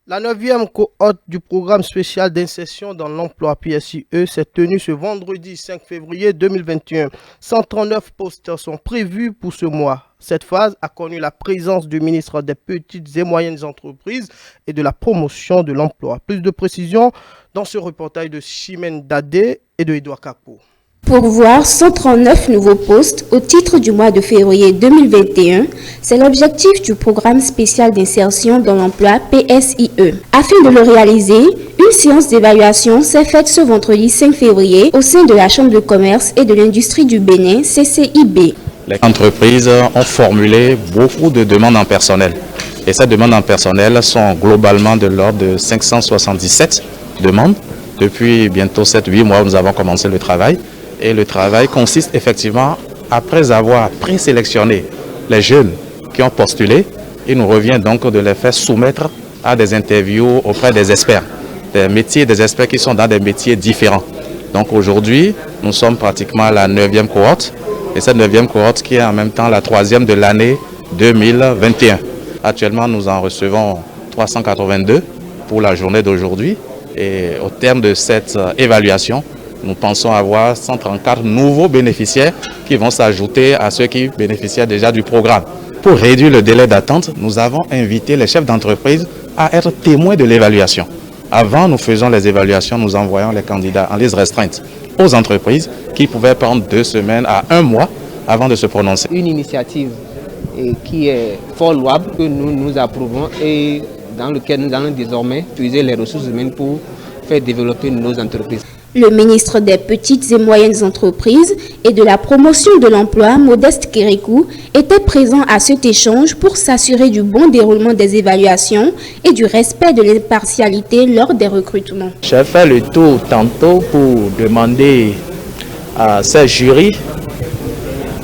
La 9e cohorte du programme spécial d'insertion dans l'emploi PSIE s'est tenue ce vendredi 5 février 2021. 139 postes sont prévus pour ce mois. Cette phase a connu la présence du ministre des Petites et Moyennes Entreprises et de la Promotion de l'Emploi. Plus de précisions dans ce reportage de Chimène Dadé et de Edouard Capot. Pourvoir 139 nouveaux postes au titre du mois de février 2021, c'est l'objectif du programme spécial d'insertion dans l'emploi PSIE. Afin de le réaliser, une séance d'évaluation s'est faite ce vendredi 5 février au sein de la Chambre de commerce et de l'industrie du Bénin, CCIB. Les entreprises ont formulé beaucoup de demandes en personnel. Et ces demandes en personnel sont globalement de l'ordre de 577 demandes. Depuis bientôt 7-8 mois, nous avons commencé le travail. Et le travail consiste effectivement, après avoir présélectionné les jeunes qui ont postulé, il nous revient donc de les faire soumettre à des interviews auprès des experts, des métiers, des experts qui sont dans des métiers différents. Donc aujourd'hui, nous sommes pratiquement à la 9e cohorte, et cette 9e cohorte qui est en même temps la 3e de l'année 2021. Actuellement, nous en recevons 382 pour la journée d'aujourd'hui, et au terme de cette évaluation, nous pensons avoir 134 nouveaux bénéficiaires qui vont s'ajouter à ceux qui bénéficiaient déjà du programme. Pour réduire le délai d'attente, nous avons invité les chefs d'entreprise à être témoins de l'évaluation. Avant, nous faisons les évaluations, nous envoyons les candidats en liste restreinte aux entreprises qui pouvaient prendre 2 semaines à 1 mois avant de se prononcer. Une initiative qui est fort louable, que nous approuvons et dans laquelle nous allons désormais utiliser les ressources humaines pour faire développer nos entreprises. Le ministre des Petites et Moyennes Entreprises et de la Promotion de l'Emploi, Modeste Kérékou, était présent à cet échange pour s'assurer du bon déroulement des évaluations et du respect de l'impartialité lors des recrutements. J'ai fait le tour tantôt pour demander à ces jurys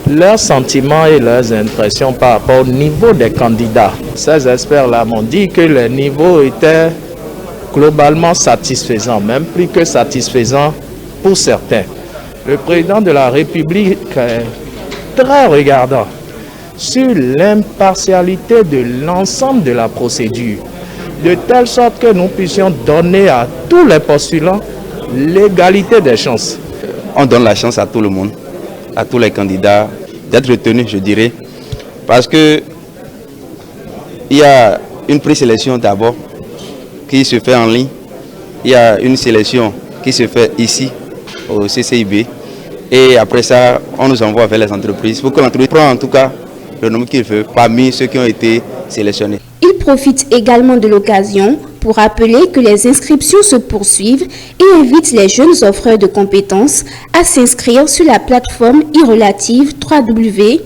leurs sentiments et leurs impressions par rapport au niveau des candidats. Ces experts-là m'ont dit que le niveau était globalement satisfaisant, même plus que satisfaisant pour certains. Le président de la République est très regardant sur l'impartialité de l'ensemble de la procédure, de telle sorte que nous puissions donner à tous les postulants l'égalité des chances. On donne la chance à tout le monde, à tous les candidats d'être retenus, je dirais, parce que il y a une présélection d'abord qui se fait en ligne. Il y a une sélection qui se fait ici au CCIB et après ça on nous envoie vers les entreprises pour que l'entreprise prenne en tout cas le nombre qu'il veut parmi ceux qui ont été sélectionnés. Il profite également de l'occasion pour rappeler que les inscriptions se poursuivent et invite les jeunes offreurs de compétences à s'inscrire sur la plateforme e-relative www.psie.bj.